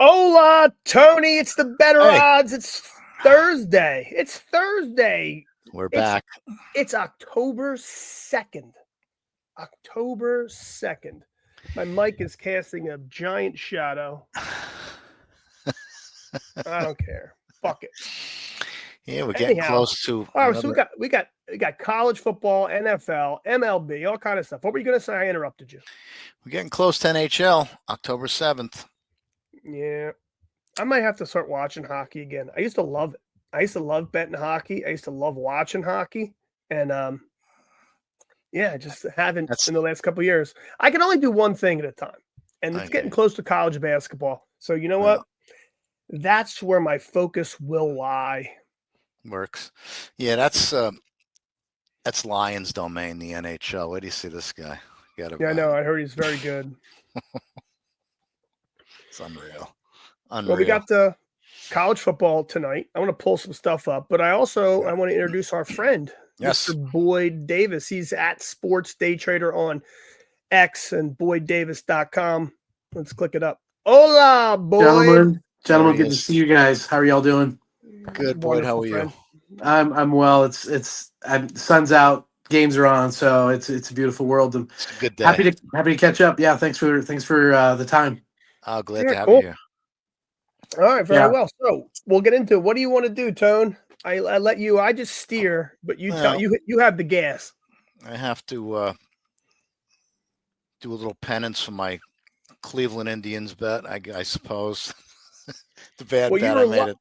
Hola, Tony. It's the Better Hey, Odds. It's Thursday. It's Thursday. we're It's back. it's October 2nd. October 2nd. My mic is casting a giant shadow. I don't care. Fuck it. Yeah, we're getting Anyhow. close to All right, so we another. got we got we got college football, NFL, MLB, all kind of stuff. What were you gonna say? I interrupted you. We're getting close to NHL, October 7th. Yeah. I might have to start watching hockey again. I used to love it. I used to love betting hockey. I used to love watching hockey. And yeah, I just haven't That's in the last couple of years. I can only do one thing at a time. And it's getting okay. close to college basketball. So you know Well, what? That's where my focus will lie. works. Yeah, that's Lions domain, the NHL. Where do you see this guy? Got Yeah, I about know. I heard he's very good. it's unreal, Well, we unreal. got the college football tonight. I want to pull some stuff up, but I want to introduce our friend, Mr. Yes, Boyd Davis. He's at Sports Day Trader on X and boyddavis.com. Let's click it up. Hola, Boyd. there Gentlemen, he good to is. see you guys. How are y'all doing? Good, Boyd. How Wonderful are you? friend. I'm well. Sun's out, games are on, so it's a beautiful world. I'm It's a good day. happy to catch up. Yeah, thanks for the time. Oh, glad Yeah, to have you cool. here. All right, very Yeah. well. So we'll get into it. What do you want to do, Tone? I let you. I just steer, but you tell Well, you have the gas. I have to do a little penance for my Cleveland Indians bet. I suppose the bad Well, bet. I made it.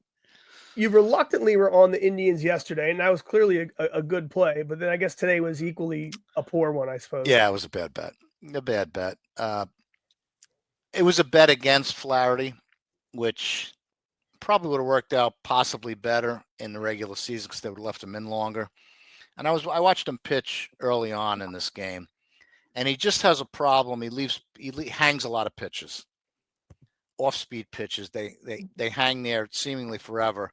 you reluctantly were on the Indians yesterday, and that was clearly a good play. But then I guess today was equally a poor one, I suppose. Yeah, it was a bad bet. A bad bet. It was a bet against Flaherty, which probably would have worked out possibly better in the regular season because they would have left him in longer. And I watched him pitch early on in this game, and he just has a problem. He hangs a lot of pitches, off speed pitches. They hang there seemingly forever.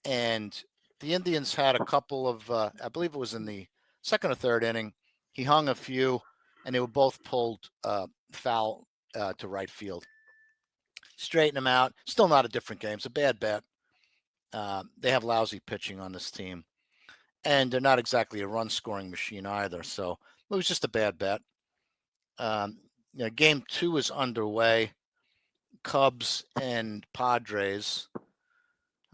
And the Indians had a couple of I believe it was in the second or third inning. He hung a few, and they were both pulled foul to right field. Straighten them out. Still not a different game. It's a bad bet. They have lousy pitching on this team, and they're not exactly a run scoring machine either. So it was just a bad bet. Game two is underway. Cubs and Padres.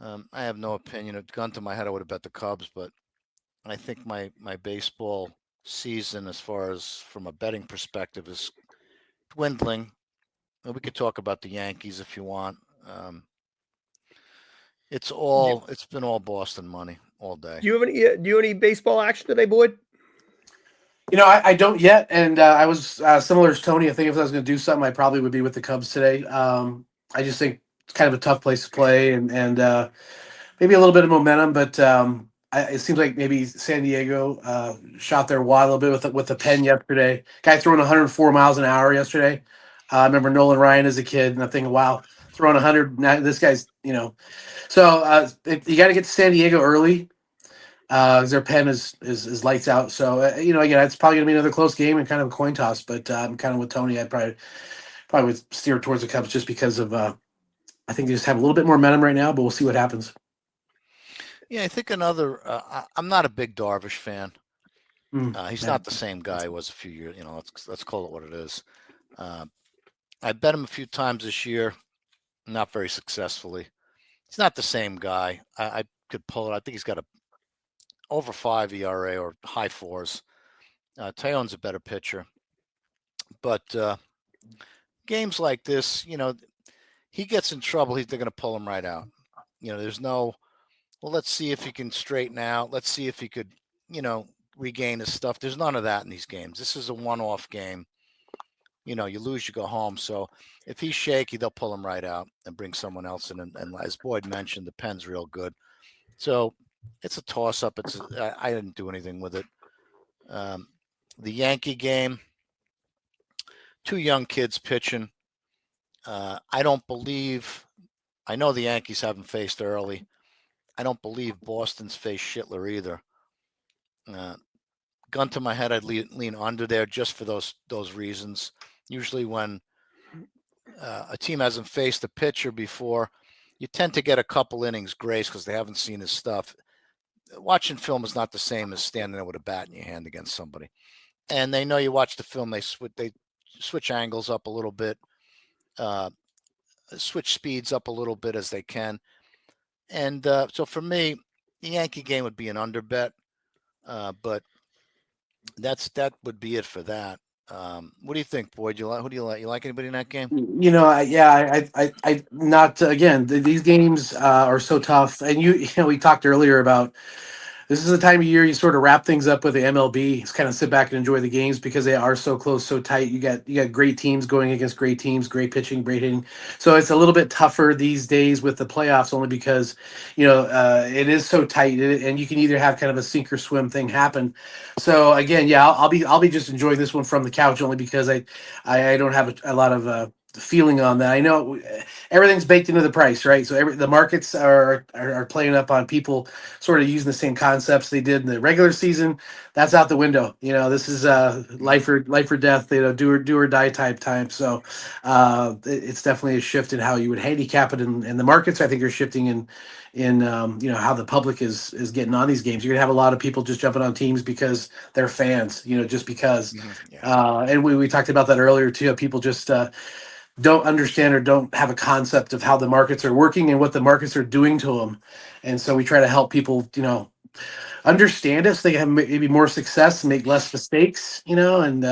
I have no opinion. A gun to my head, I would have bet the Cubs, but I think my baseball season, as far as from a betting perspective, is dwindling. We could talk about the Yankees if you want. It's been all Boston money all day. Do you have any baseball action today, Boyd? I don't yet, and I was similar to Tony. I think if I was going to do something, I probably would be with the Cubs today. I just think it's kind of a tough place to play, and maybe a little bit of momentum, but it seems like maybe San Diego shot their wad a little bit with the pen yesterday. Guy throwing 104 miles an hour yesterday. I remember Nolan Ryan as a kid, and I'm thinking, wow, throwing 100. Now this guy's. So you got to get to San Diego early. Their pen is lights out. So again, it's probably gonna be another close game and kind of a coin toss. But I'm kind of with Tony. I'd probably would steer towards the Cubs just because of I think they just have a little bit more momentum right now. But we'll see what happens. Yeah, I think another. I'm not a big Darvish fan. He's Yeah. not the same guy he was a few years. Let's call it what it is. I bet him a few times this year, not very successfully. He's not the same guy. I could pull it. I think he's got a over 5 ERA or high fours. Teon's a better pitcher, but games like this, he gets in trouble. They're going to pull him right out. There's no. Well, let's see if he can straighten out. Let's see if he could, regain his stuff. There's none of that in these games. This is a one-off game. You lose, you go home. So if he's shaky, they'll pull him right out and bring someone else in. And as Boyd mentioned, the pen's real good. So it's a toss-up. I didn't do anything with it. The Yankee game, two young kids pitching. I don't believe. I know the Yankees haven't faced early. I don't believe Boston's faced Schittler either. Gun to my head, I'd lean under there just for those reasons. Usually when a team hasn't faced a pitcher before, you tend to get a couple innings grace because they haven't seen his stuff. Watching film is not the same as standing there with a bat in your hand against somebody. And they know you watch the film, they switch angles up a little bit, switch speeds up a little bit as they can. And so for me, the Yankee game would be an under bet, but that would be it for that. What do you think, Boyd? Who do you like? You like anybody in that game? I not again. These games are so tough, and we talked earlier about this is the time of year you sort of wrap things up with the MLB. Just kind of sit back and enjoy the games because they are so close, so tight. You got great teams going against great teams, great pitching, great hitting. So it's a little bit tougher these days with the playoffs, only because it is so tight, and you can either have kind of a sink or swim thing happen. So again, yeah, I'll be just enjoying this one from the couch only because I don't have a lot of feeling on that. I know everything's baked into the price, right? So the markets are playing up on people sort of using the same concepts they did in the regular season. That's out the window. This is life or death. Do or die type time. So it's definitely a shift in how you would handicap it, and the markets I think are shifting in how the public is getting on these games. You're gonna have a lot of people just jumping on teams because they're fans. Just because. And we talked about that earlier too. People just don't understand or don't have a concept of how the markets are working and what the markets are doing to them. And so we try to help people, understand it so they have maybe more success and make less mistakes, and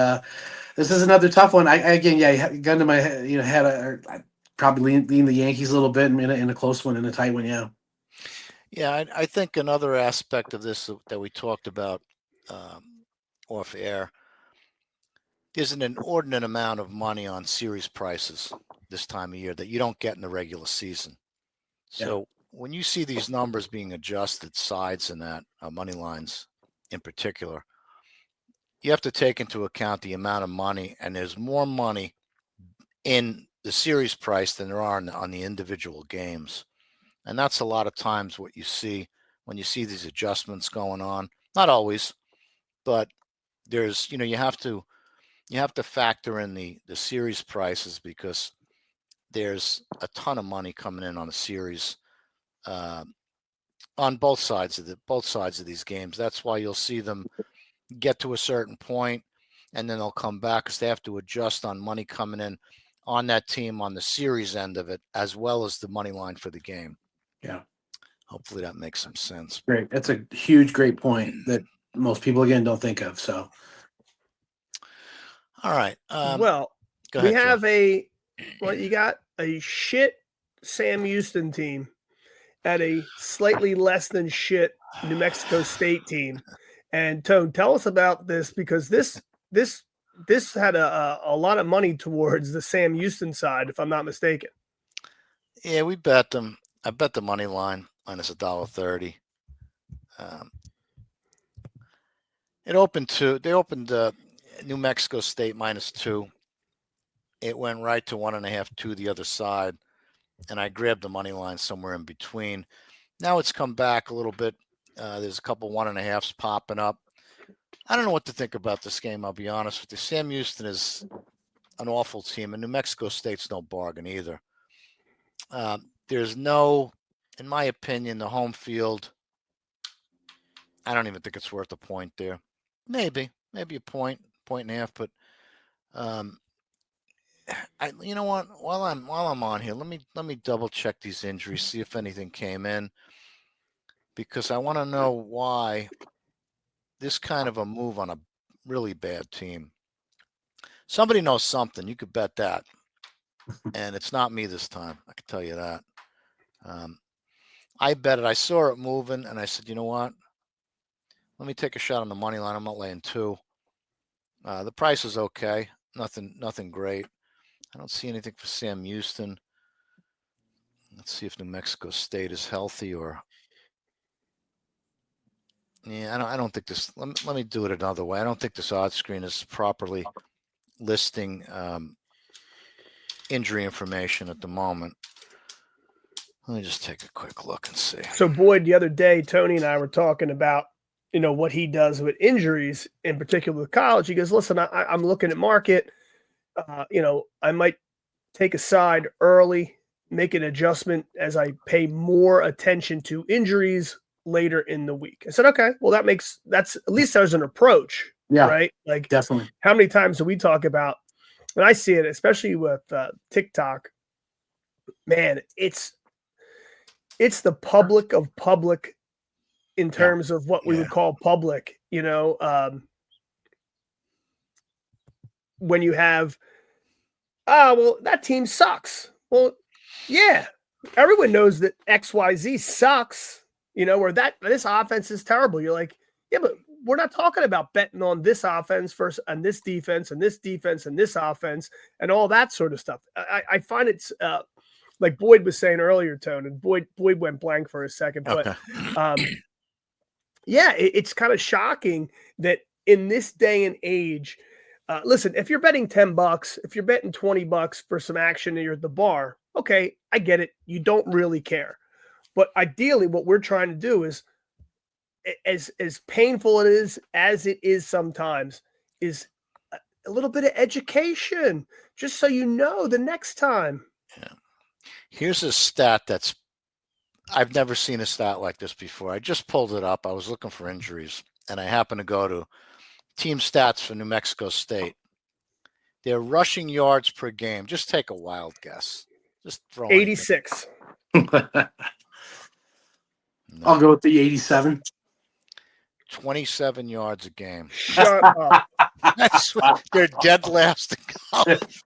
this is another tough one. Gun to my head, I probably lean the Yankees a little bit in a close one, in a tight one. Yeah. Yeah. I think another aspect of this that we talked about off air, there's an inordinate amount of money on series prices this time of year that you don't get in the regular season. So when you see these numbers being adjusted, sides and that money lines in particular, you have to take into account the amount of money, and there's more money in the series price than there are on the individual games. And that's a lot of times what you see when you see these adjustments going on. Not always, but there's, you have to factor in the series prices because there's a ton of money coming in on a series on both sides of these games. That's why you'll see them get to a certain point and then they'll come back because they have to adjust on money coming in on that team on the series end of it, as well as the money line for the game. Yeah. Hopefully that makes some sense. Great. That's a great point that most people again don't think of. So. All right. Well, go ahead, we have Joe. you got a shit Sam Houston team at a slightly less than shit New Mexico State team. And Tone, tell us about this because this had a lot of money towards the Sam Houston side, if I'm not mistaken. Yeah, we bet them. I bet the money line minus $1.30. They opened New Mexico State -2. It went right to 1.5 to the other side, and I grabbed the money line somewhere in between. Now it's come back a little bit. There's a couple 1.5s popping up. I don't know what to think about this game. I'll be honest with you. Sam Houston is an awful team, and New Mexico State's no bargain either. There's no, in my opinion, the home field. I don't even think it's worth a point there. Maybe a point and a half, but you know what? While I'm on here, let me double check these injuries, see if anything came in, because I want to know why this kind of a move on a really bad team. Somebody knows something. You could bet that, and it's not me this time. I can tell you that. I bet it. I saw it moving, and I said, you know what? Let me take a shot on the money line. I'm not laying 2. The price is okay. Nothing great. I don't see anything for Sam Houston. Let's see if New Mexico State is healthy or. Yeah, I don't think this. Let me do it another way. I don't think this odds screen is properly listing injury information at the moment. Let me just take a quick look and see. So, Boyd, the other day, Tony and I were talking about, what he does with injuries, in particular with college. He goes, listen, I'm looking at market. I might take a side early, make an adjustment as I pay more attention to injuries later in the week. I said, okay, well, that's at least there's an approach, right? Like, definitely. how many times do we talk about, and I see it, especially with TikTok, man, it's the public of public in terms of what we would call public, when you have, well, that team sucks. Well, yeah, everyone knows that XYZ sucks, or that this offense is terrible. You're like, yeah, but we're not talking about betting on this offense versus and this defense and this defense and this offense and all that sort of stuff. I find it's like Boyd was saying earlier, Tone, and Boyd went blank for a second, but yeah, it's kind of shocking that in this day and age, listen, if you're betting $10, if you're betting $20 for some action and you're at the bar, okay, I get it. You don't really care. But ideally, what we're trying to do is, as painful as it is sometimes, is a little bit of education, just so you know the next time. Yeah. Here's a stat I've never seen a stat like this before. I just pulled it up. I was looking for injuries, and I happened to go to team stats for New Mexico State. Their rushing yards per game. Just take a wild guess. Just throw 86. I'll go with the 87. 27 yards a game. Shut up. They're dead last in college.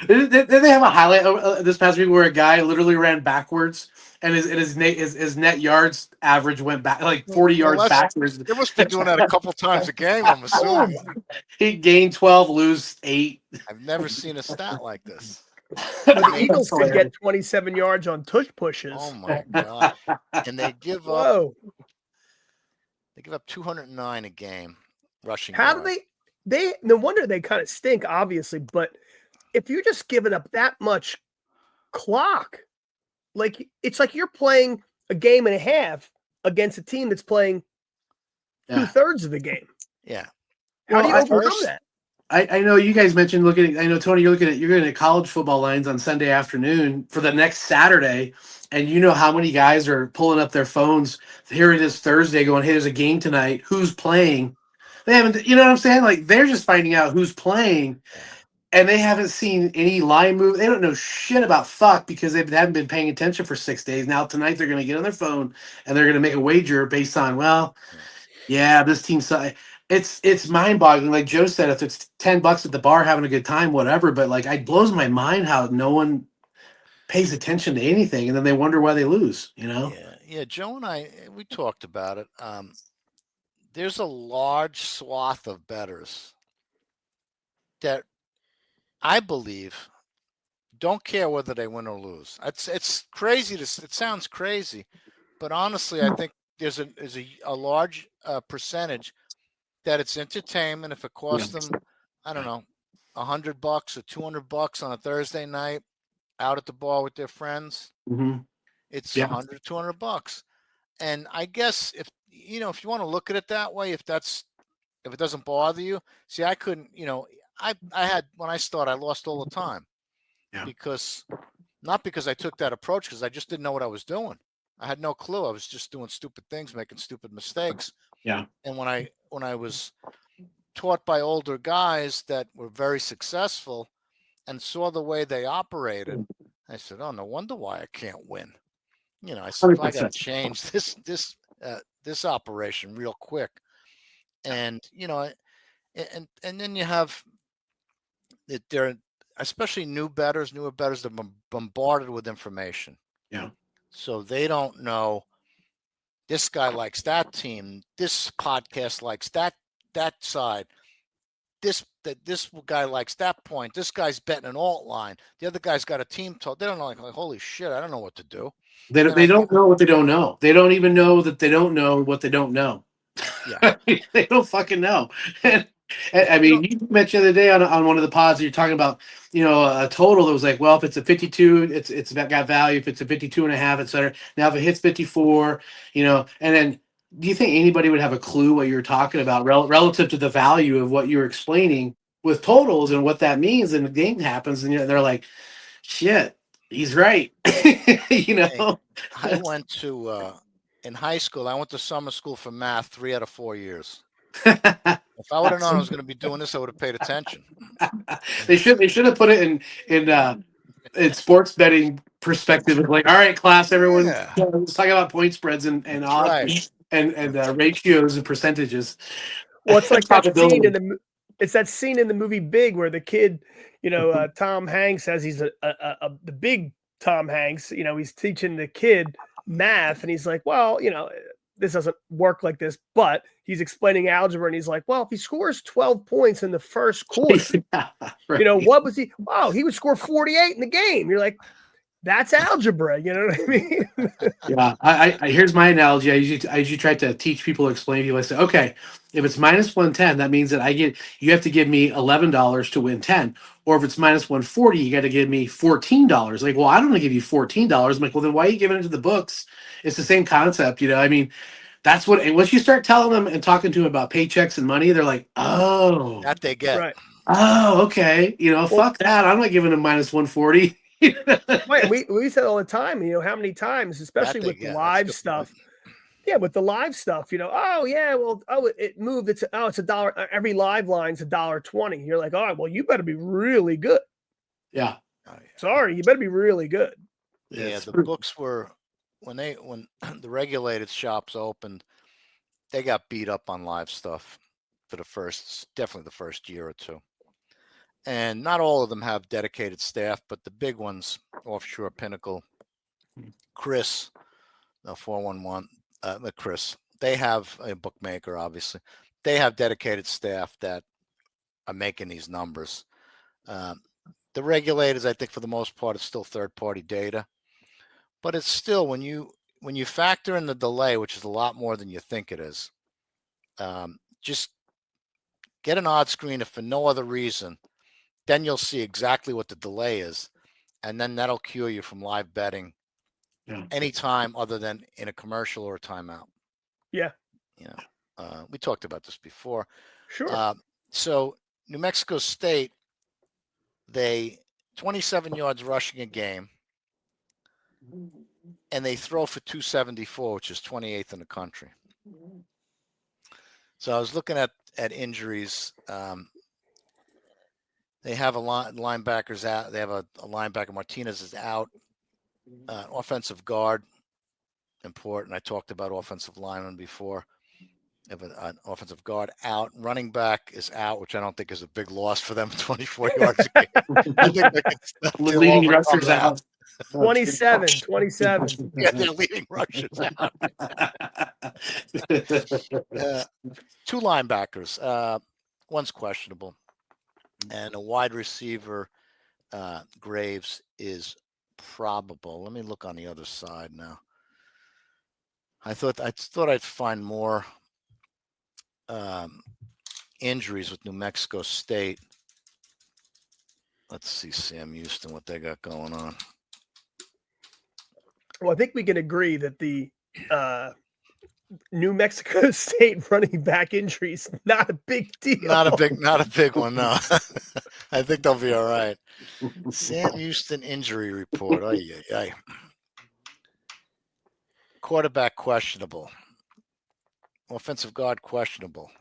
Did they have a highlight this past week where a guy literally ran backwards and his net yards average went back like 40 yards backwards? They must be doing that a couple times a game, I'm assuming. He gained 12, lose 8. I've never seen a stat like this. The Eagles could get 27 yards on tush pushes. Oh my god! And they give up. They give up 209 a game rushing. How do they? No wonder they kind of stink, obviously. But if you're just giving up that much clock, like it's like you're playing a game and a half against a team that's playing 2/3 of the game. Yeah. How do you overcome that? I know you guys mentioned I know, Tony, you're looking at college football lines on Sunday afternoon for the next Saturday, and you know how many guys are pulling up their phones. Here it is Thursday going, hey, there's a game tonight. Who's playing? They haven't, you know what I'm saying? Like, they're just finding out who's playing, and they haven't seen any line move. They don't know shit about fuck because they haven't been paying attention for 6 days. Now tonight they're going to get on their phone, and they're going to make a wager based on, well, yeah, this team's... It's mind-boggling. Like Joe said, if it's $10 at the bar having a good time, whatever. But like, it blows my mind how no one pays attention to anything, and then they wonder why they lose. Yeah. Joe and I, we talked about it. There's a large swath of bettors that I believe don't care whether they win or lose. It's crazy. It sounds crazy, but honestly, I think there's a large percentage that it's entertainment. If it costs them, I don't know, $100 or $200 on a Thursday night out at the bar with their friends, it's $100, $200. And I guess if you want to look at it that way, if it doesn't bother you, see, I couldn't, I had, when I started, I lost all the time not because I took that approach, because I just didn't know what I was doing. I had no clue. I was just doing stupid things, making stupid mistakes. Yeah. And when I was taught by older guys that were very successful and saw the way they operated, I said, "Oh, no wonder why I can't win." I said, I got to change this operation real quick. And and then you have that they're especially newer bettors, they're bombarded with information. Yeah. So they don't know this guy likes that team, this podcast likes that side, this guy likes that point, this guy's betting an alt line, the other guy's got a team total. They don't know, like holy shit, I don't know what to do. They don't know what they don't know. They don't even know that they don't know what they don't know. Yeah. They don't fucking know. I mean, you mentioned the other day on one of the pods, you're talking about, a total that was like, well, if it's a 52, it's got value. If it's a 52.5, et cetera. Now, if it hits 54, and then do you think anybody would have a clue what you're talking about relative to the value of what you're explaining with totals and what that means, and the game happens, and they're like, shit, he's right. Hey, I went to in high school. I went to summer school for math 3 out of 4 years. If I would have known I was going to be doing this, I would have paid attention. They should have put it in sports betting perspective. Like, all right, class, everyone, let's talk about point spreads and odds right. and ratios and percentages. Well, it's like that scene it's that scene in the movie Big where the kid, Tom Hanks says he's the big Tom Hanks, he's teaching the kid math, and he's like, well, this doesn't work like this, but he's explaining algebra, and he's like, well, if he scores 12 points in the first quarter, right. What was he? Oh, he would score 48 in the game. You're like, that's algebra. You know what I mean? Yeah. I here's my analogy. I usually try to teach people, explain to people. I say, okay, if it's minus 110, that means that you have to give me $11 to win 10. Or if it's minus 140, you got to give me $14. Like, well, I don't want to give you $14. I'm like, well, then why are you giving it to the books? It's the same concept, I mean, that's what. And once you start telling them and talking to them about paychecks and money, they're like, oh, That they get. Right. Oh, okay. Fuck that. I'm not giving them minus 140. Right. We said all the time, how many times, especially with live stuff. Yeah, with the live stuff, oh yeah, well, it moved. It's $1. Every live line's $1.20. You're like, all right, well, you better be really good. Yeah. Sorry, you better be really good. Yeah, the books were when the regulated shops opened, they got beat up on live stuff for definitely the first year or two. And not all of them have dedicated staff, but the big ones, Offshore, Pinnacle, Chris, 411, Chris, they have a bookmaker, obviously. They have dedicated staff that are making these numbers. The regulators, I think, for the most part, it's still third-party data. But it's still, when you factor in the delay, which is a lot more than you think it is, just get an odd screen if for no other reason. Then you'll see exactly what the delay is, and then that'll cue you from live betting anytime other than in a commercial or a timeout. Yeah. We talked about this before. Sure. So New Mexico State, they 27 yards rushing a game, and they throw for 274, which is 28th in the country. So I was looking at injuries. They have linebackers out. They have a linebacker. Martinez is out. Offensive guard, important. I talked about offensive lineman before. They have an offensive guard out. Running back is out, which I don't think is a big loss for them. 24 yards a game. I think they can leading rushers out. 27. Yeah, they're leading rushers out. 2 linebackers. One's questionable. And a wide receiver, Graves, is probable. Let me look on the other side now. I thought I'd find more injuries with New Mexico State. Let's see, Sam Houston, what they got going on. Well, I think we can agree that the New Mexico State running back injury is not a big deal. Not a big one, no. I think they'll be all right. Sam Houston injury report. Ay. Quarterback questionable. Offensive guard questionable.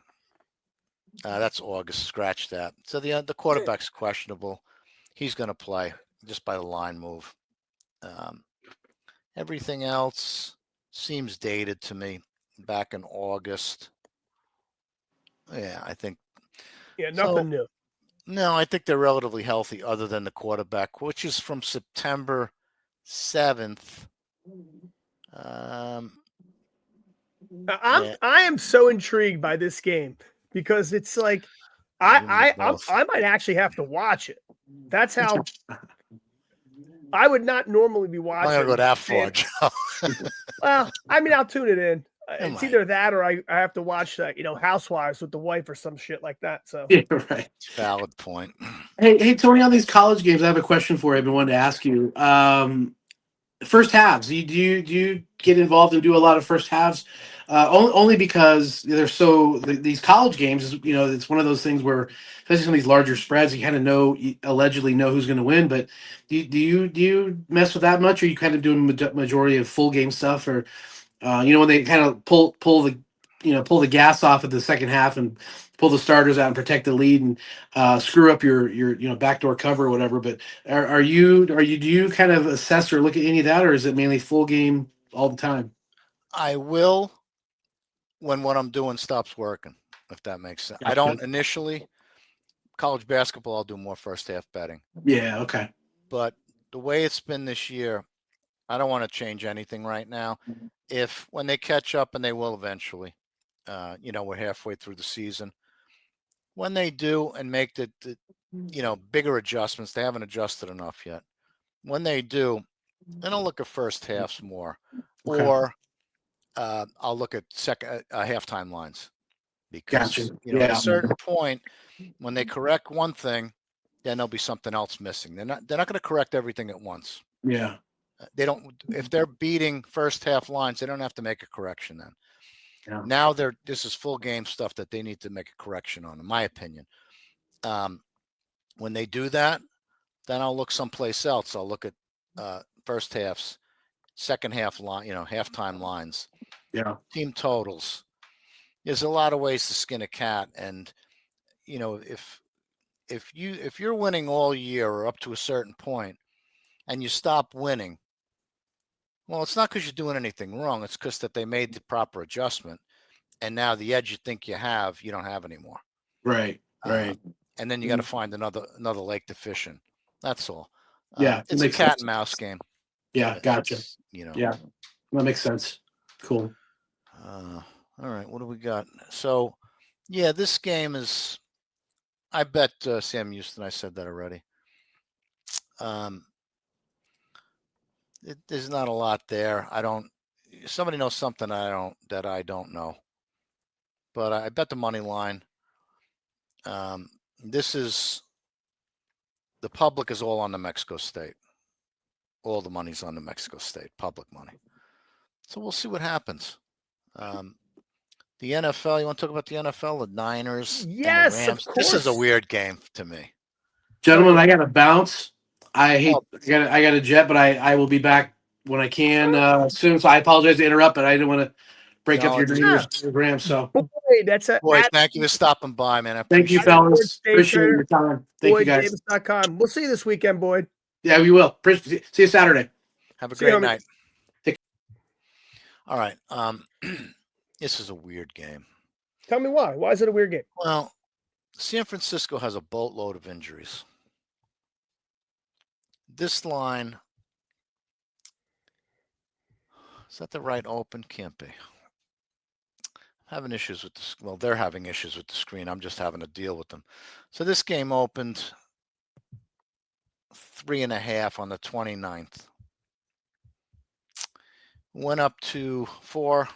That's August. Scratch that. So the quarterback's questionable. He's going to play just by the line move. Everything else seems dated to me. Back in August. Yeah, I think. Yeah, nothing new. No, I think they're relatively healthy other than the quarterback, which is from September 7th. I am so intrigued by this game because it's like I might actually have to watch it. That's how I would not normally be watching. I'm gonna go that far, Joe. Well, I mean, I'll tune it in. It's either that or I have to watch that, Housewives with the wife or some shit like that. So yeah, right. Valid point. Hey, Tony, on these college games, I have a question for you. I've been wanting to ask you. First halves. Do you get involved and do a lot of first halves Only because these college games, it's one of those things where, especially some of these larger spreads, you kind of allegedly know who's going to win. But do you mess with that much, or you kind of doing majority of full game stuff, or when they kind of pull the gas off at the second half and pull the starters out and protect the lead and screw up your backdoor cover or whatever. But do you kind of assess or look at any of that, or is it mainly full game all the time? I will when what I'm doing stops working, if that makes sense. I don't initially. College basketball, I'll do more first half betting. Yeah, okay. But the way it's been this year, I don't want to change anything right now. If when they catch up, and they will eventually, we're halfway through the season. When they do and make the bigger adjustments, they haven't adjusted enough yet. When they do, then I'll look at first halves more, Okay. or I'll look at halftime lines, because Gotcha. at a certain point, when they correct one thing, then there'll be something else missing. They're not going to correct everything at once. Yeah. They don't. If they're beating first half lines, they don't have to make a correction then. Yeah. Now this is full game stuff that they need to make a correction on, in my opinion. When they do that, then I'll look someplace else. I'll look at first halves, second half line, halftime lines, team totals. There's a lot of ways to skin a cat, and if you're winning all year or up to a certain point, and you stop winning, well, it's not because you're doing anything wrong. It's because that they made the proper adjustment, and now the edge you think you don't have anymore. Right. Right. And then you got to find another lake to fish in. That's all. Yeah, it's a cat and mouse game. Yeah, gotcha. Yeah, that makes sense. Cool. All right, what do we got? So, yeah, this game is. I bet Sam Houston. I said that already. There's not a lot there. Somebody knows something that I don't know. But I bet the money line. This is the public is all on the Mexico State. All the money's on the Mexico State, public money. So we'll see what happens. The NFL, you want to talk about the NFL, the Niners, Yes, and the Rams? of This is a course. weird game to me. Gentlemen, I got to bounce. I got a jet, but I will be back when I can soon. So I apologize to interrupt, but I didn't want to break up your program. So, Boy, thank you for stopping by, man. Thank you, fellas. Appreciate your time. Thank you, guys. BoydDavis.com. We'll see you this weekend, Boyd. Yeah, we will. See you Saturday. Have a great night. All right. This is a weird game. Tell me why. Why is it a weird game? Well, San Francisco has a boatload of injuries. This line, is that the right open? Can't be. Having issues with this. Well, they're having issues with the screen. I'm just having to deal with them. So this game opened 3.5 on the 29th. Went up to 4,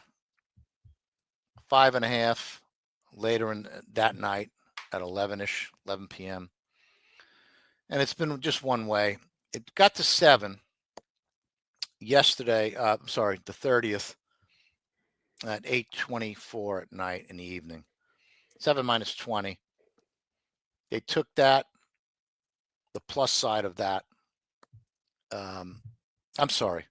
5.5 later in that night at 11 p.m. And it's been just one way. It got to 7 yesterday. The 30th at 8:24 at night in the evening. 7 minus 20. They took that, the plus side of that. I'm sorry.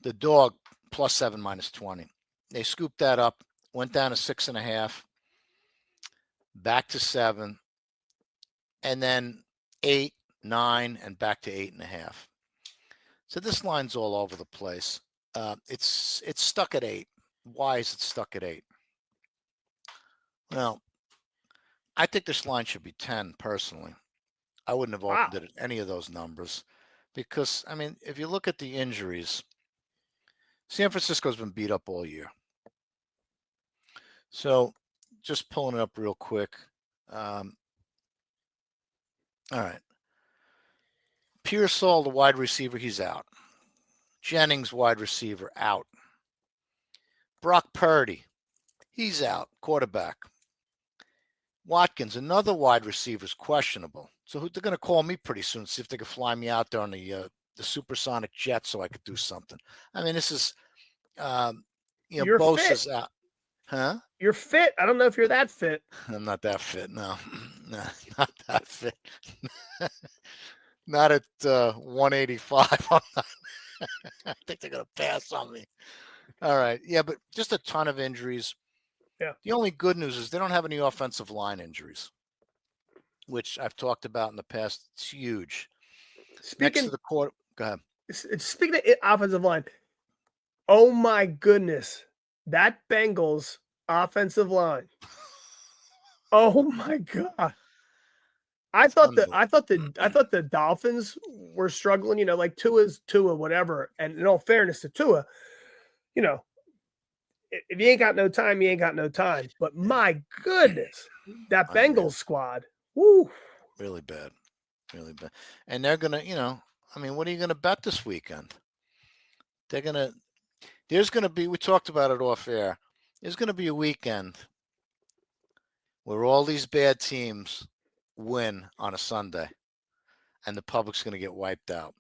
The dog plus 7 minus 20. They scooped that up, went down to 6.5, back to 7, and then 8, 9, and back to 8.5. So this line's all over the place. It's stuck at 8. Why is it stuck at 8? Well, I think this line should be 10 personally. I wouldn't have opened it at any of those numbers because, I mean, if you look at the injuries, San Francisco's been beat up all year. So just pulling it up real quick. All right. Pearsall, the wide receiver, he's out. Jennings, wide receiver, out. Brock Purdy, he's out, quarterback. Watkins, another wide receiver, is questionable. So they're going to call me pretty soon, see if they can fly me out there on the supersonic jet so I could do something. I mean, this is You're Bosa's fit. out. Huh? You're fit. I don't know if you're that fit. I'm not that fit. No, no, not that fit. Not at 185. I'm not, I think they're going to pass on me. All right. Yeah, but just a ton of injuries. Yeah. The only good news is they don't have any offensive line injuries, which I've talked about in the past. It's huge. Next to the court. Go ahead. Speaking of offensive line, oh my goodness, that Bengals offensive line. Oh my God. I thought the Dolphins were struggling, like Tua's Tua, whatever. And in all fairness to Tua, if you ain't got no time, you ain't got no time. But my goodness, that Bengals squad, woo. Really bad. Really bad. And they're going to, what are you going to bet this weekend? There's going to be, we talked about it off air. There's going to be a weekend where all these bad teams win on a Sunday and the public's going to get wiped out.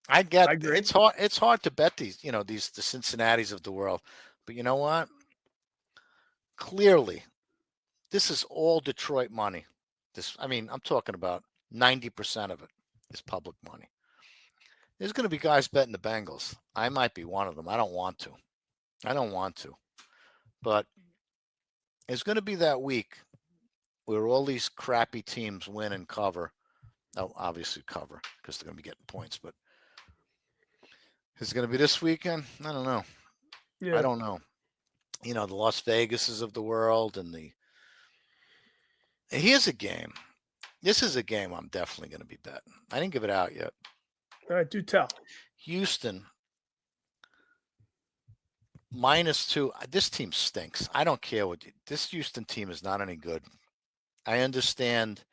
I agree. It's hard to bet these, the Cincinnatis of the world. But you know what? Clearly, this is all Detroit money. I'm talking about 90% of it is public money. There's going to be guys betting the Bengals. I might be one of them. I don't want to. But it's going to be that week where all these crappy teams win and cover. Oh, obviously cover because they're going to be getting points. But is it going to be this weekend? I don't know. Yeah. I don't know. The Las Vegases of the world and here's a game. This is a game I'm definitely going to be betting. I didn't give it out yet. All right, do tell. Houston -2. This team stinks. I don't care this Houston team is not any good. I understand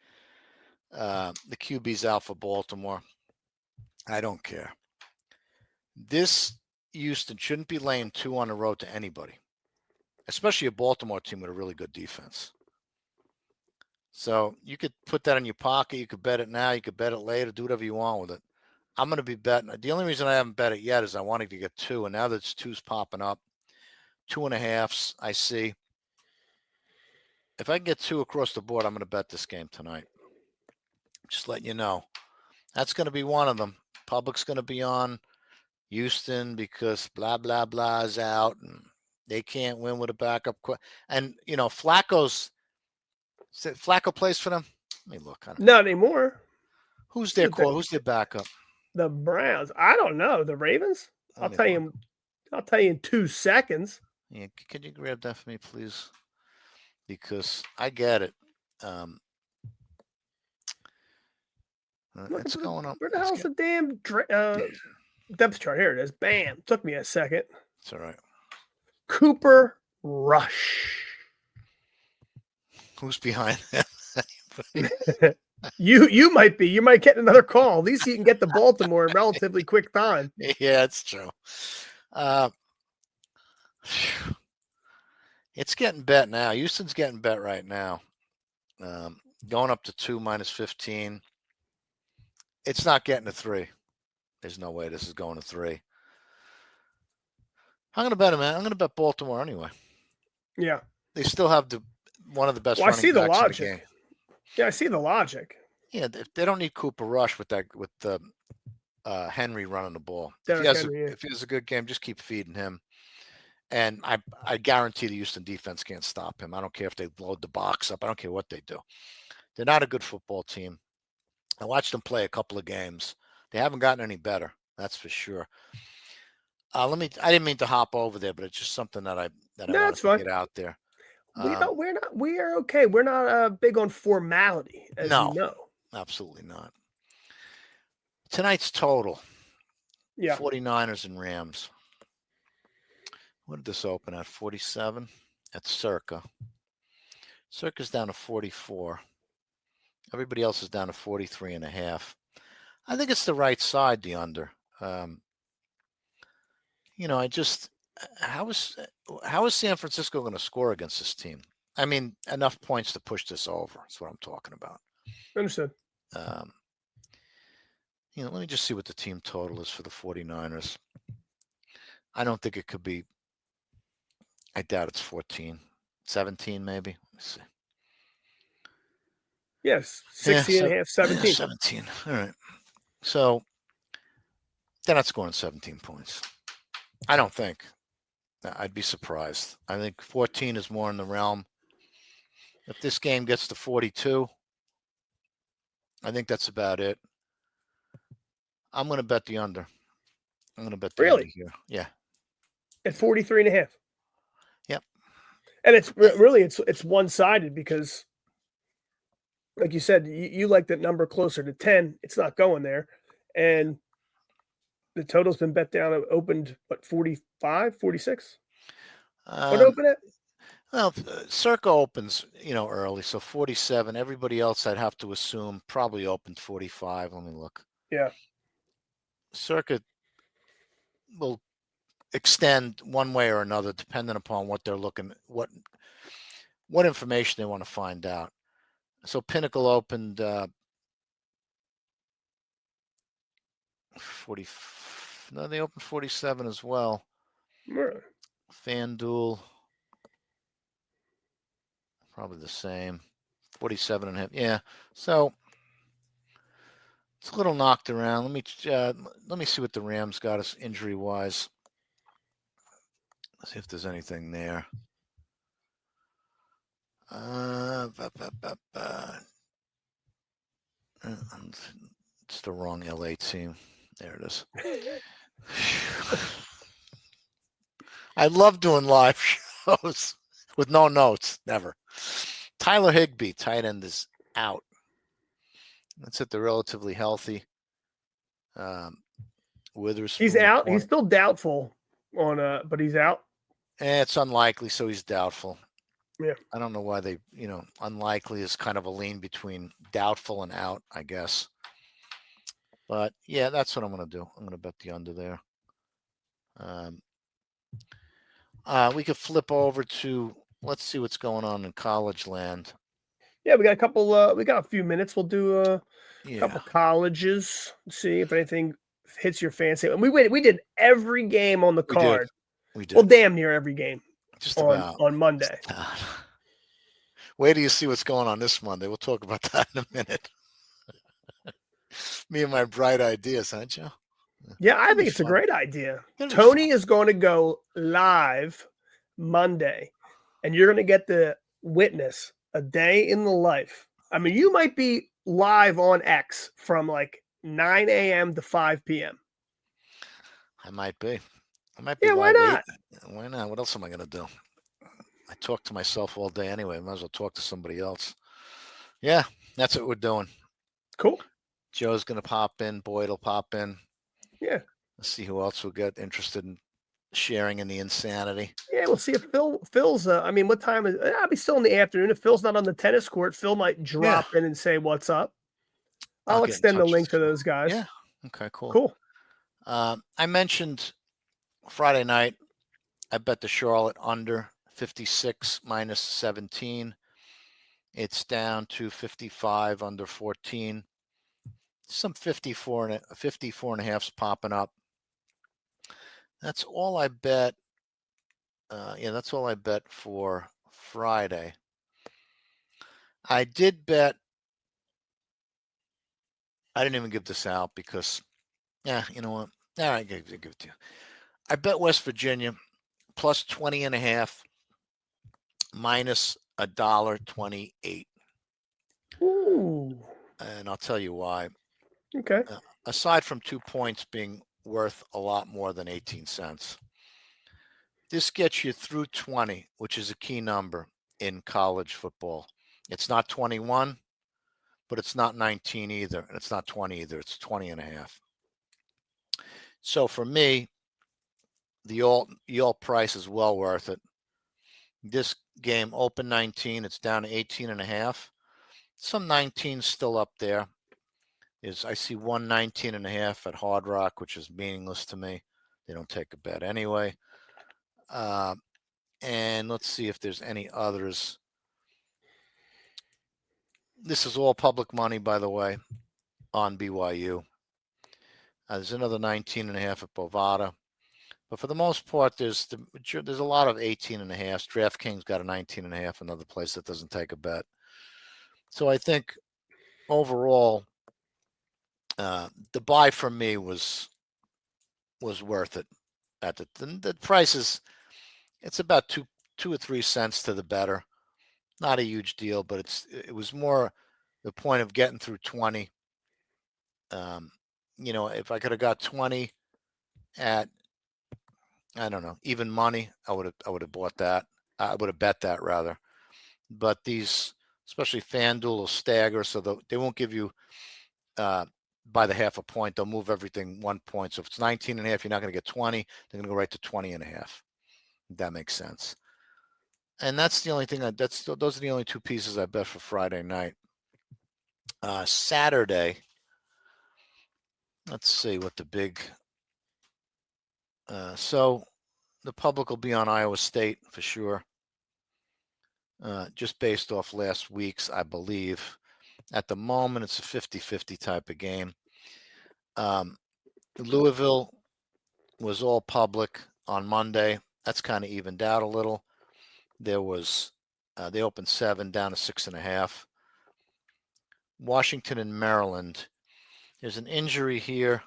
the QB's out for Baltimore. I don't care. This Houston shouldn't be laying 2 on the road to anybody, especially a Baltimore team with a really good defense. So you could put that in your pocket. You could bet it now. You could bet it later. Do whatever you want with it. I'm going to be betting. The only reason I haven't bet it yet is I wanted to get 2, and now that 2's popping up, 2.5s I see. If I can get 2 across the board, I'm going to bet this game tonight. Just letting you know. That's going to be one of them. Public's going to be on Houston because blah, blah, blah is out, and they can't win with a backup. And, Flacco plays for them? Let me look. Not anymore. Who's their core? Who's their backup? The Browns. I don't know. The Ravens? I'll tell you in 2 seconds. Yeah, can you grab that for me, please? Because I get it. It's going up. Where the hell's the damn depth chart? Here it is. Bam. Took me a second. It's all right. Cooper Rush. Who's behind that? You might be. You might get another call. At least you can get to Baltimore in relatively quick time. Yeah, it's true. It's getting bet now. Houston's getting bet right now. Going up to 2 -15. It's not getting to 3. There's no way this is going to 3. I'm going to bet him, man. I'm going to bet Baltimore anyway. Yeah. They still have one of the best running backs in the game. I see the logic. Yeah, I see the logic. Yeah, they don't need Cooper Rush with Henry running the ball. If he has a good game, just keep feeding him. And I guarantee the Houston defense can't stop him. I don't care if they load the box up. I don't care what they do. They're not a good football team. I watched them play a couple of games. They haven't gotten any better. That's for sure. I didn't mean to hop over there, but it's just something that I want to get out there. We are okay. We're not big on formality, as you know. Absolutely not. Tonight's total. Yeah. 49ers and Rams. What did this open at? 47 at Circa. Circa's down to 44. Everybody else is down to 43.5. I think it's the right side, the under. How is San Francisco going to score against this team? I mean, enough points to push this over. That's what I'm talking about. Understood. Let me just see what the team total is for the 49ers. I don't think it could be I doubt it's 14. 17 maybe. Let's see. Yes, 16 and a half, 17. 17. All right. So they're not scoring 17 points. I don't think. I'd be surprised. I think 14 is more in the realm. If this game gets to 42, I think that's about it. I'm going to bet the under. I'm going to bet the under Really? here. Yeah. At 43 and a half. Yep. And it's really, it's one-sided because, like you said, you like that number closer to 10. It's not going there. And the total's been bet down. It opened, what, 45, 46? What opened it? Well, Circa opens, early, so 47. Everybody else, I'd have to assume, probably opened 45. Let me look. Yeah. Circa will extend one way or another, depending upon what they're looking, what information they want to find out. So Pinnacle opened 40. No, they opened 47 as well. Really? FanDuel, probably the same. 47 and a half. Yeah. So it's a little knocked around. Let me see what the Rams got us injury wise. See if there's anything there. It's the wrong LA team. There it is. I love doing live shows with no notes. Never. Tyler Higbee, tight end, is out. That's it. They're relatively healthy. Witherspoon. He's out. He's still doubtful but he's out. It's unlikely, so he's doubtful. Yeah. I don't know why they, unlikely is kind of a lean between doubtful and out, I guess. But yeah, that's what I'm going to do. I'm going to bet the under there. We could flip over to, let's see what's going on in college land. Yeah, we got a couple. We got a few minutes. We'll do a couple colleges. See if anything hits your fancy. And we did every game on the card. We did. Well, damn near every game. Just on Monday. Wait till you see what's going on this Monday. We'll talk about that in a minute. Me and my bright ideas, huh, Joe? Yeah, I think it's a great idea. Tony is going to go live Monday, and you're going to get to witness a day in the life. I mean, you might be live on X from like 9 a.m. to 5 p.m. I might be. Yeah, why not? Why not? What else am I going to do? I talk to myself all day anyway. Might as well talk to somebody else. Yeah, that's what we're doing. Cool. Joe's going to pop in. Boyd will pop in. Yeah. Let's see who else will get interested in sharing in the insanity. Yeah, we'll see if Phil's. I mean, what time is? I'll be still in the afternoon. If Phil's not on the tennis court, Phil might drop in and say, "What's up?" I'll extend the link to those guys. Yeah. Okay. Cool. Cool. I mentioned Friday night. I bet the Charlotte under 56 minus 17. It's down to 55 under 14. Some 54 and a half's popping up. That's all I bet. That's all I bet for Friday. I did bet. I didn't even give this out because, you know what? All right, give it to you. I bet West Virginia plus 20 and a half minus $1.28. Ooh. And I'll tell you why. Okay. Aside from 2 points being worth a lot more than 18 cents, this gets you through 20, which is a key number in college football. It's not 21, but it's not 19 either, and it's not 20 either. It's 20 and a half. So for me, the alt price is well worth it. This game open 19, it's down to 18 and a half. Some 19 still up there. I see 119 and a half at Hard Rock, which is meaningless to me. They don't take a bet anyway. And let's see if there's any others. This is all public money, by the way, on BYU. There's another 19 and a half at Bovada. But for the most part, there's a lot of 18.5. DraftKings got a 19.5, another place that doesn't take a bet. So I think overall, the buy for me was worth it. At the price it's about 2 or 3 cents to the better. Not a huge deal, but it was more the point of getting through 20. If I could have got 20 at, I don't know, even money, I would have bought that. I would have bet that rather. But these, especially FanDuel, will stagger, so they won't give you by the half a point. They'll move everything 1 point. So if it's 19.5, you're not going to get 20. They're going to go right to 20.5. That makes sense. And that's the only thing. Those are the only 2 pieces I bet for Friday night. Saturday. Let's see what the big. So the public will be on Iowa State for sure. Just based off last week's, I believe. At the moment, it's a 50-50 type of game. Louisville was all public on Monday. That's kind of evened out a little. There was, they opened 7 down to 6.5. Washington and Maryland. There's an injury here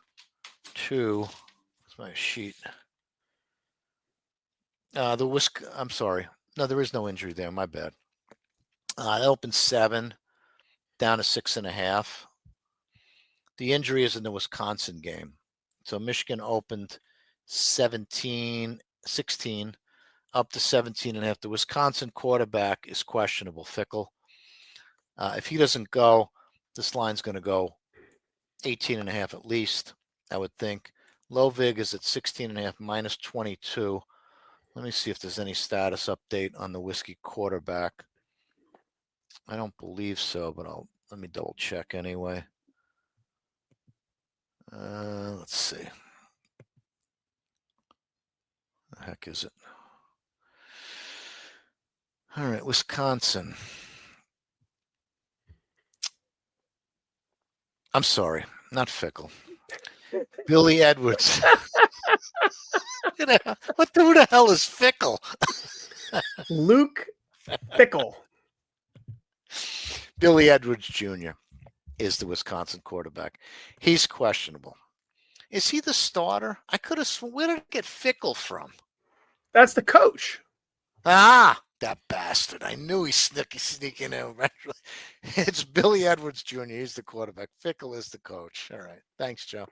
to, what's my sheet? I'm sorry. No, there is no injury there. My bad. They opened 7 down to 6.5. The injury is in the Wisconsin game. So Michigan opened 16 up to 17.5. The Wisconsin quarterback is questionable, Fickle. If he doesn't go, this line's going to go 18.5 at least, I would think. Low vig is at 16.5 minus 22. Let me see if there's any status update on the Whiskey quarterback. I don't believe so, but let me double check anyway. Let's see. The heck is it? All right, Wisconsin. I'm sorry, not Fickle. Billy Edwards. Who the hell is Fickle? Luke Fickle. Billy Edwards Jr. is the Wisconsin quarterback. He's questionable. Is he the starter? I could have sworn. Where did I get Fickle from? That's the coach. Ah, that bastard. I knew he's sneaking in. It's Billy Edwards Jr. He's the quarterback. Fickle is the coach. All right. Thanks, Joe.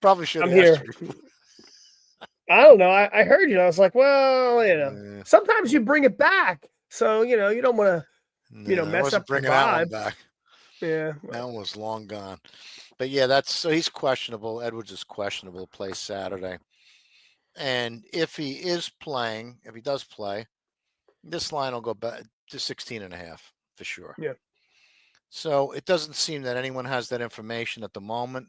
Probably should have asked you before. I don't know. I heard you. I was like, well, sometimes you bring it back. So, you don't want to, mess up the vibe. That one back. Yeah. That one was long gone. But yeah, so he's questionable. Edwards is questionable to play Saturday. And if he does play, this line will go back to 16.5 for sure. Yeah. So it doesn't seem that anyone has that information at the moment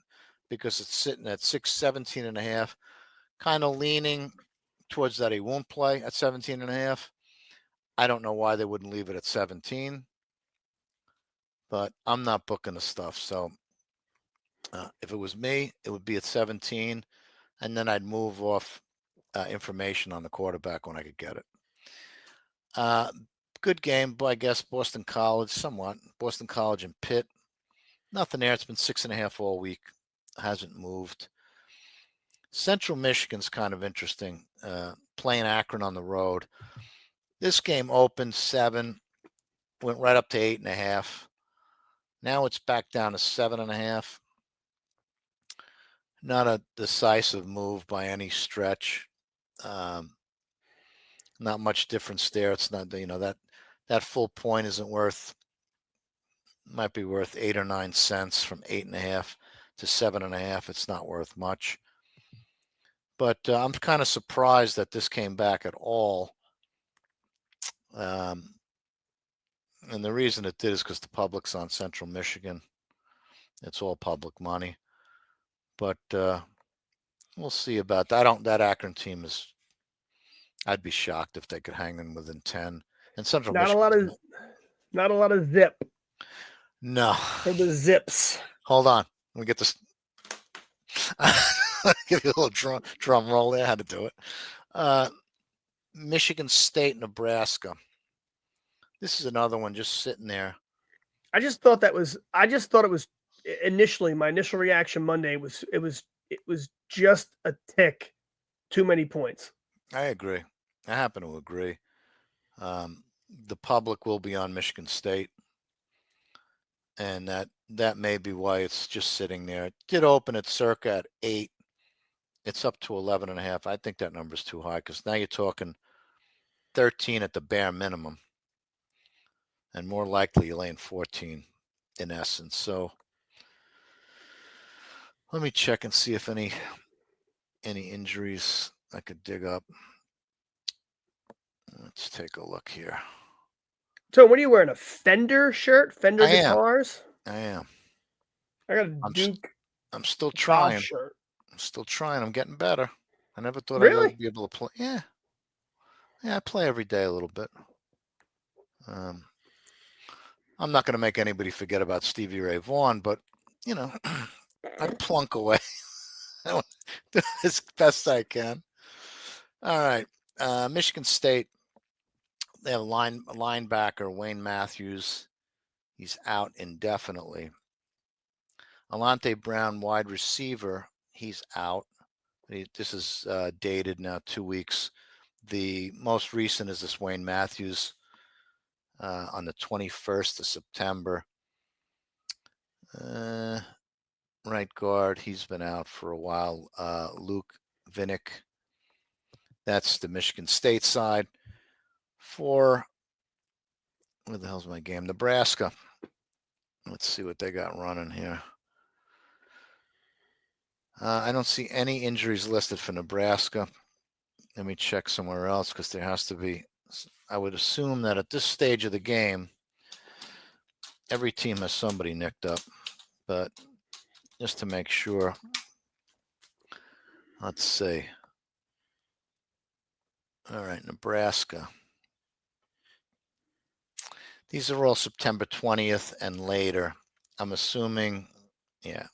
because it's sitting at 17.5, kind of leaning towards that he won't play at 17.5. I don't know why they wouldn't leave it at 17, but I'm not booking the stuff. So if it was me, it would be at 17, and then I'd move off information on the quarterback when I could get it. Good game, but I guess Boston College, somewhat. Boston College and Pitt. Nothing there. It's been 6.5 all week. Hasn't moved. Central Michigan's kind of interesting. Playing Akron on the road. This game opened 7, went right up to 8.5. Now it's back down to 7.5. Not a decisive move by any stretch. Not much difference there. It's not, that full point might be worth 8 or 9 cents from 8.5 to 7.5. It's not worth much. But I'm kind of surprised that this came back at all. And the reason it did is because the public's on Central Michigan. It's all public money. But we'll see about that. That Akron team I'd be shocked if they could hang in within 10. And Central Michigan. Not a lot of zip. No. For the zips. Hold on. Let me get this. Give you a little drum roll there. How to do it. Michigan State, Nebraska. This is another one just sitting there. I just thought it was initially, my initial reaction Monday was it was just a tick too many points. I agree. I happen to agree. The public will be on Michigan State, and that may be why it's just sitting there. It did open at circa at 8. It's up to 11.5. I think that number is too high because now you're talking 13 at the bare minimum, and more likely you're laying 14 in essence. So let me check and see if any injuries I could dig up. Let's take a look here. So, what are you wearing? A Fender shirt? Fender guitars? I am. I got a Duke. I'm still trying. Shirt. I'm still trying. I'm getting better. I never thought Really? I'd ever be able to play. Yeah, I play every day a little bit. I'm not going to make anybody forget about Stevie Ray Vaughan, but I plunk away as best I can. All right, Michigan State. They have a linebacker, Wayne Matthews. He's out indefinitely. Alante Brown, wide receiver. He's out. This is dated now 2 weeks. The most recent is this Wayne Matthews on the 21st of September. Right guard, he's been out for a while. Luke Vinnick. That's the Michigan State side. For, where the hell's my game? Nebraska. Let's see what they got running here. I don't see any injuries listed for Nebraska. Let me check somewhere else because there has to be. I would assume that at this stage of the game, every team has somebody nicked up. But just to make sure, let's see. All right, Nebraska. These are all September 20th and later. I'm assuming, yeah,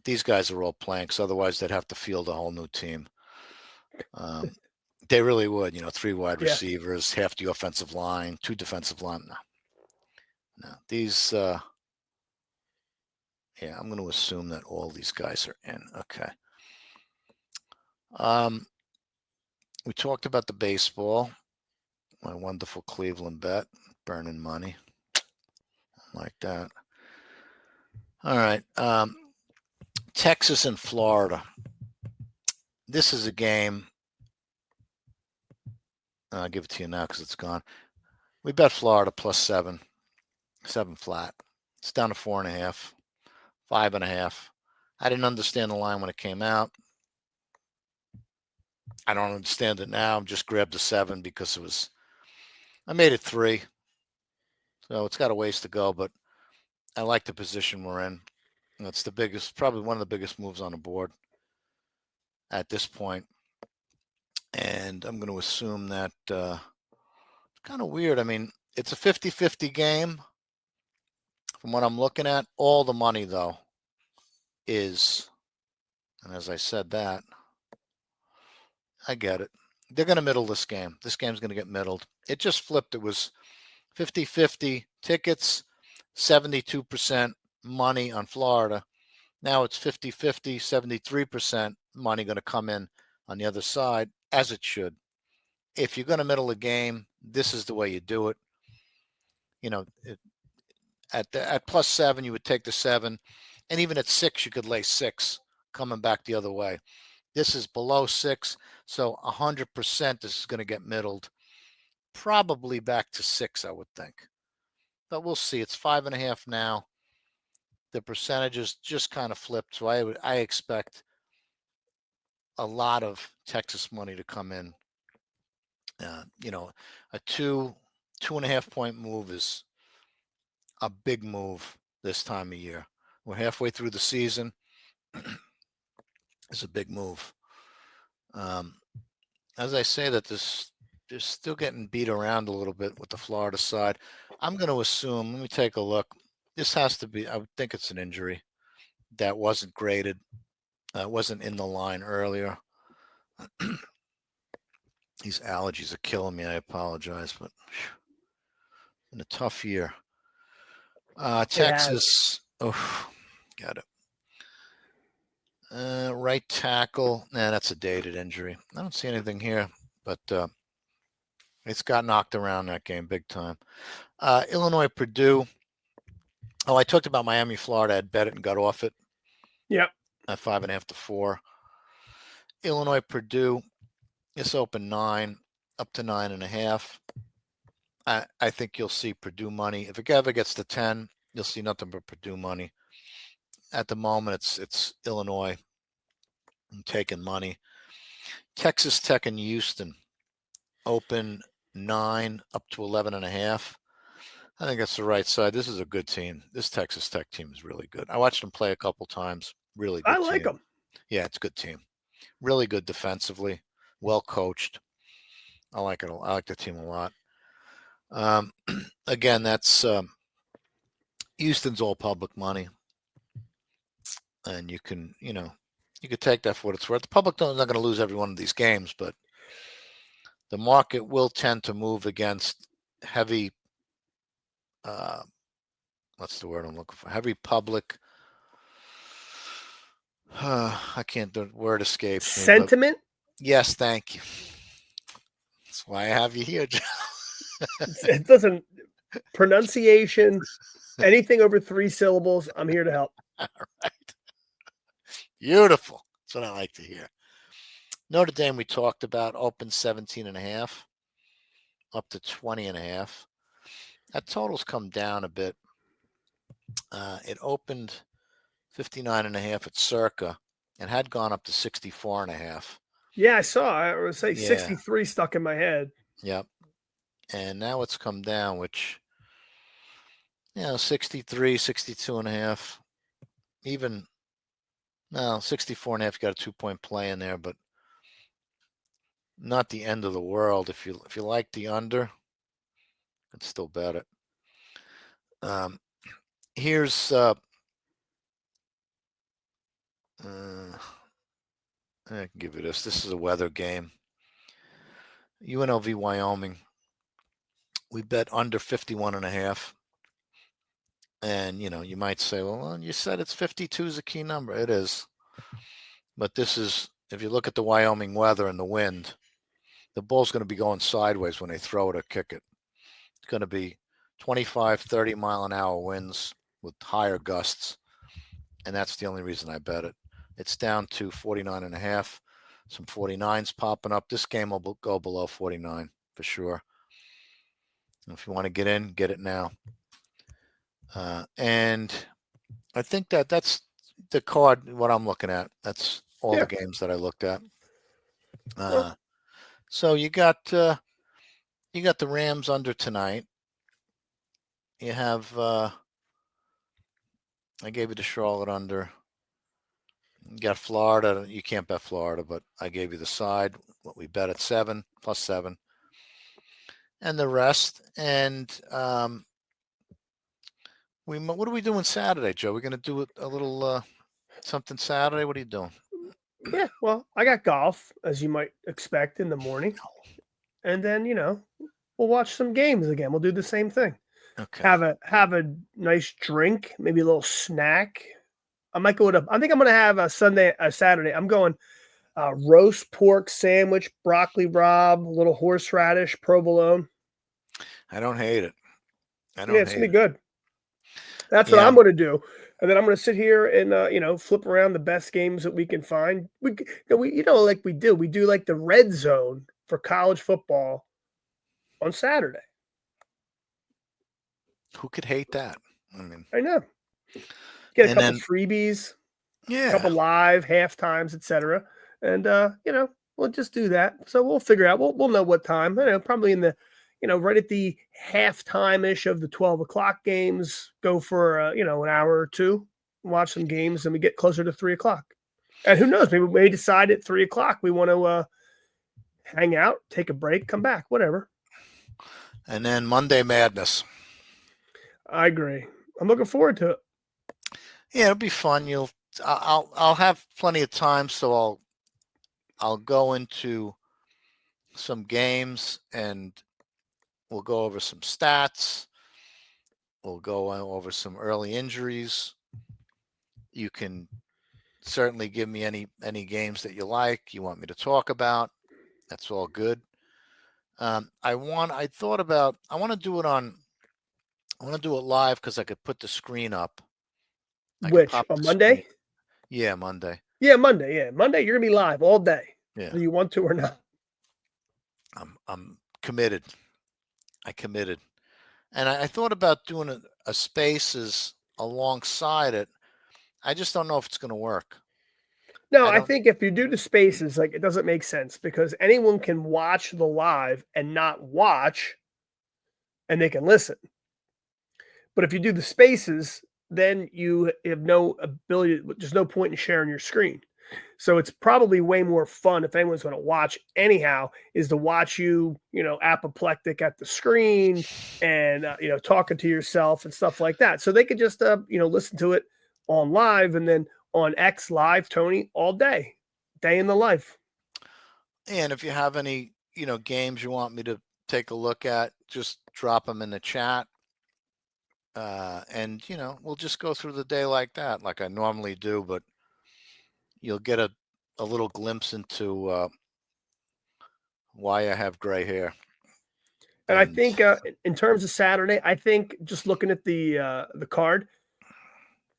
these guys are all playing because otherwise they'd have to field a whole new team. They really would, 3 wide receivers, half the offensive line, 2 defensive line. No. These, I'm going to assume that all these guys are in. Okay. We talked about the baseball. My wonderful Cleveland bet, burning money. Like that. All right. Texas and Florida. This is a game. I'll give it to you now because it's gone. We bet Florida plus 7 flat. It's down to 4.5, 5.5. I didn't understand the line when it came out. I don't understand it now. Just grabbed the 7 because I made it 3. So it's got a ways to go, but I like the position we're in. That's the biggest, probably one of the biggest moves on the board at this point. And I'm going to assume that it's kind of weird. I mean, it's a 50-50 game from what I'm looking at. All the money, though, is, and as I said that, I get it. They're going to middle this game. This game's going to get middled. It just flipped. It was 50-50 tickets, 72% money on Florida. Now it's 50-50, 73% money going to come in on the other side, as it should. If you're going to middle a game, this is the way you do it. At plus 7, you would take the 7. And even at 6, you could lay 6 coming back the other way. This is below 6, so 100% this is going to get middled. Probably back to 6, I would think. But we'll see. It's 5.5 now. The percentages just kind of flipped, so I expect a lot of Texas money to come in. A 2.5 point move is a big move this time of year. We're halfway through the season. It's a big move. As I say that they're still getting beat around a little bit with the Florida side. I'm going to assume, let me take a look. This has to be, I would think it's an injury that wasn't graded. Wasn't in the line earlier. These allergies are killing me. I apologize, but been a tough year. Texas. Oh, got it. Right tackle. Nah, that's a dated injury. I don't see anything here, but it's got knocked around that game big time. Illinois, Purdue. Oh, I talked about Miami, Florida. I'd bet it and got off it. Yep. At 5.5 to 4. Illinois, Purdue. It's open 9 up to 9.5. I think you'll see Purdue money. If it ever gets to 10, you'll see nothing but Purdue money. At the moment, it's Illinois taking money. Texas Tech and Houston open 9 up to 11.5. I think that's the right side. This is a good team. This Texas Tech team is really good. I watched them play a couple times. Really good I like team. them. Yeah, it's a good team. Really good defensively. Well coached. I like it. I like the team a lot. Again, that's Houston's all public money. And you can, you could take that for what it's worth. The public is not going to lose every one of these games, but the market will tend to move against heavy, what's the word I'm looking for? Heavy public. I can't, the word escapes me. Sentiment? Yes, thank you. That's why I have you here, Joe. It doesn't, pronunciation, anything over 3 syllables, I'm here to help. All right. Beautiful. That's what I like to hear. Notre Dame we talked about, open 17.5 up to 20.5. That total's come down a bit. It opened 59.5 at Circa and had gone up to 64.5. Yeah, I saw. I would say 63 stuck in my head. Yep. And now it's come down, which, 63, 62.5. Even, no, 64.5, you got a 2-point play in there, but not the end of the world. If you like the under, you can still bet it. Here's I can give you this. This is a weather game. UNLV Wyoming. We bet under 51.5. And you might say, well, you said it's 52 is a key number. It is. But this is, if you look at the Wyoming weather and the wind, the ball's going to be going sideways when they throw it or kick it. It's going to be 25, 30 mile an hour winds with higher gusts. And that's the only reason I bet it. It's down to 49.5. Some 49s popping up. This game will go below 49 for sure. If you want to get in, get it now. And I think that's the card, what I'm looking at. That's all the games that I looked at. So you got the Rams under tonight. You have I gave you the Charlotte under. You got Florida. You can't bet Florida, but I gave you the side. What we bet at 7 plus 7, and the rest. And what are we doing Saturday, Joe? We're going to do a little something Saturday. What are you doing? Yeah, well, I got golf, as you might expect, in the morning. And then, we'll watch some games again. We'll do the same thing. Okay. Have a nice drink, maybe a little snack. I might go I think I'm going to have a Saturday. I'm going roast pork sandwich, broccoli rabe, a little horseradish, provolone. I don't hate it. It's going to be good. That's what I'm going to do. And then I'm going to sit here and, flip around the best games that we can find. We like we do like the red zone for college football on Saturday. Who could hate that? I know. Get a couple freebies, a couple live half times, etc. And we'll just do that. So we'll figure out. We'll know what time. Probably in the, right at the halftime-ish of the 12 o'clock games. Go for an hour or two, watch some games, and we get closer to 3 o'clock. And who knows? Maybe we may decide at 3 o'clock we want to hang out, take a break, come back, whatever. And then Monday Madness. I agree. I'm looking forward to it. Yeah, it'll be fun. I'll have plenty of time, so I'll go into some games and we'll go over some stats. We'll go over some early injuries. You can certainly give me any games that you like, you want me to talk about. That's all good. I want to do it live because I could put the screen up. I could Which pop on the screen. Monday? Yeah, Monday. Yeah, Monday. Yeah, Monday. You're gonna be live all day, Yeah, whether you want to or not. I'm committed. I committed, and I thought about doing a spaces alongside it. I just don't know if it's going to work. No, I I don't. think if you do the spaces, like it doesn't make sense because anyone can watch the live and not watch, and they can listen. But if you do the spaces, then you have no ability. There's no point in sharing your screen. So it's probably way more fun if anyone's going to watch anyhow, is to watch you, apoplectic at the screen and, talking to yourself and stuff like that. So they could just, listen to it on live and then on X live, Tony, all day in the life. And if you have any, games you want me to take a look at, just drop them in the chat. And we'll just go through the day like that, like I normally do, but you'll get a little glimpse into why I have gray hair. And I think in terms of Saturday, I think just looking at the card,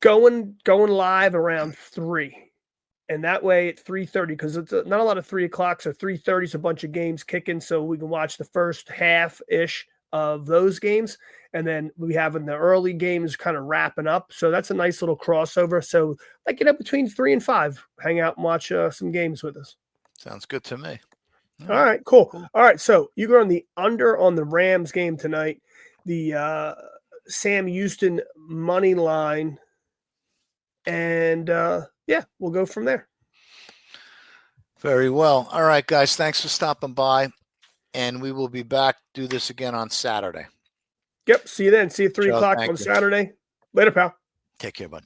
going live around 3. And that way at 3:30, because it's not a lot of 3 o'clock, so 3:30 is a bunch of games kicking, so we can watch the first half-ish of those games. And then we have in the early games kind of wrapping up. So that's a nice little crossover. So between 3 and 5, hang out and watch some games with us. Sounds good to me. All right, cool. All right, so you go on the under on the Rams game tonight. The Sam Houston money line. And we'll go from there. Very well. All right, guys. Thanks for stopping by. And we will be back. Do this again on Saturday. Yep. See you then. See you at 3 o'clock on you. Saturday. Later, pal. Take care, bud.